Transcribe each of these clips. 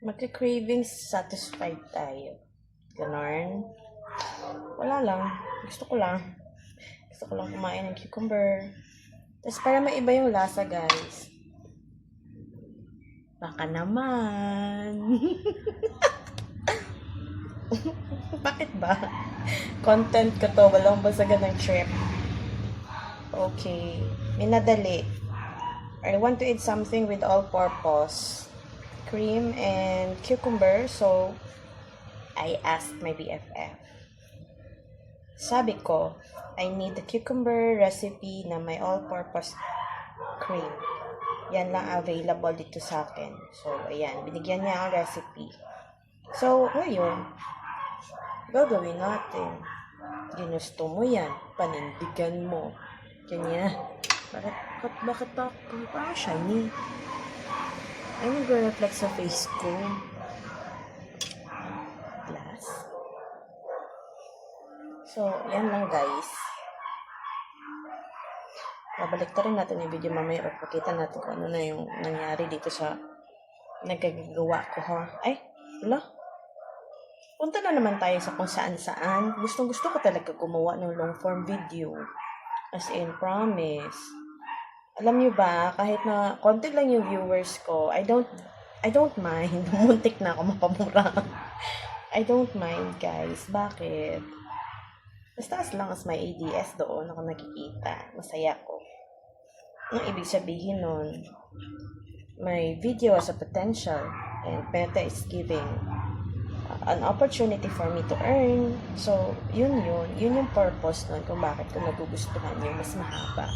Magka-cravings satisfied tayo. Ganon. Wala lang. Gusto ko lang. Gusto ko lang kumain ng cucumber. Tapos para maiba yung lasa, guys. Baka naman. Bakit ba? Content ko to. Walang basagan ng trip. Okay. Minadali. I want to eat something with all-purpose. Cream and cucumber. So, I asked my BFF. Sabi ko, I need the cucumber recipe na may all-purpose cream. Yan lang available dito sa akin. So, ayan. Binigyan niya ang recipe. So, ngayon, gagawin natin. Ginusto mo yan. Panindigan mo. Ganyan. Bakit ba? Parang shiny. Ay, nag-reflect sa face ko. Glass. So, yan lang guys. Babalik rin natin yung video mamaya at pakita natin kung ano na yung nangyari dito sa nagagawa ko, ha? Ay, wala. Punta na naman tayo sa kung saan-saan. Gustong-gusto ko talaga gumawa ng long-form video. As in, promise. Alam nyo ba, kahit na konti lang yung viewers ko, I don't mind. Muntik na ako mapamura. I don't mind, guys. Bakit? Basta as long as may ADS doon ako nakikita, masaya ko. Ang ibig sabihin nun, may video as a potential and Meta is giving an opportunity for me to earn. So, yun yung purpose nun kung bakit ko nagugustuhan yung mas mahaba.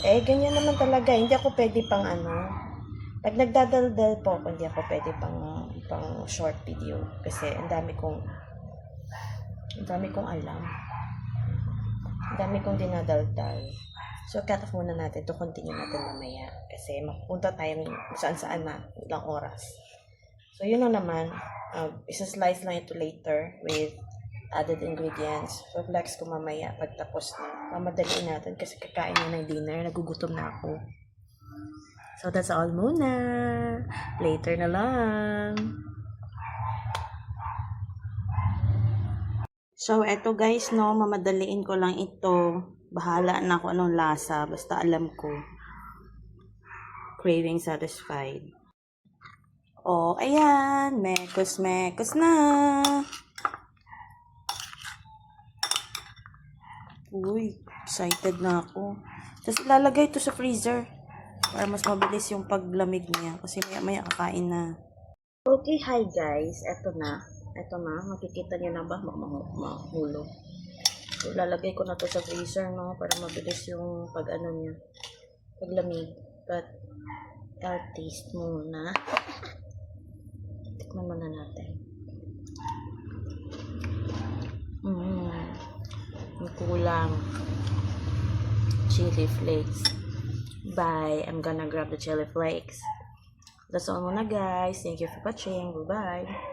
Ganyan naman talaga. Hindi ako pwede pang pag nagdadaldal po ako, hindi ako pwede pang short video. Kasi ang dami kong alam. Ang dami kong dinadaldal. So, cut off muna natin. To continue natin mamaya. Kasi mapunta tayo saan-saan na ilang oras. So, yun lang naman. Isa-slice lang ito later with added ingredients. So, flex ko mamaya pagtapos na. Mamadaliin natin kasi kakain na ng dinner. Nagugutom na ako. So, that's all muna. Later na lang. So, eto guys, no. Mamadaliin ko lang ito. Bahala na ako anong lasa. Basta alam ko. Craving satisfied. Oh, ayan. Mekos na. Uy, excited na ako. Tapos ilalagay ito sa freezer para mas mabilis yung paglamig niya kasi maya kakain na. Okay, hi guys. Ito na. Makikita niyo na ba? Mahulog. So, ilalagay ko na to sa freezer, no? Para mabilis yung niya. Paglamig. But, I'll taste muna. Tikman muna natin. Kulang chili flakes. Bye. I'm gonna grab the chili flakes. That's all muna guys. Thank you for watching. Bye-bye.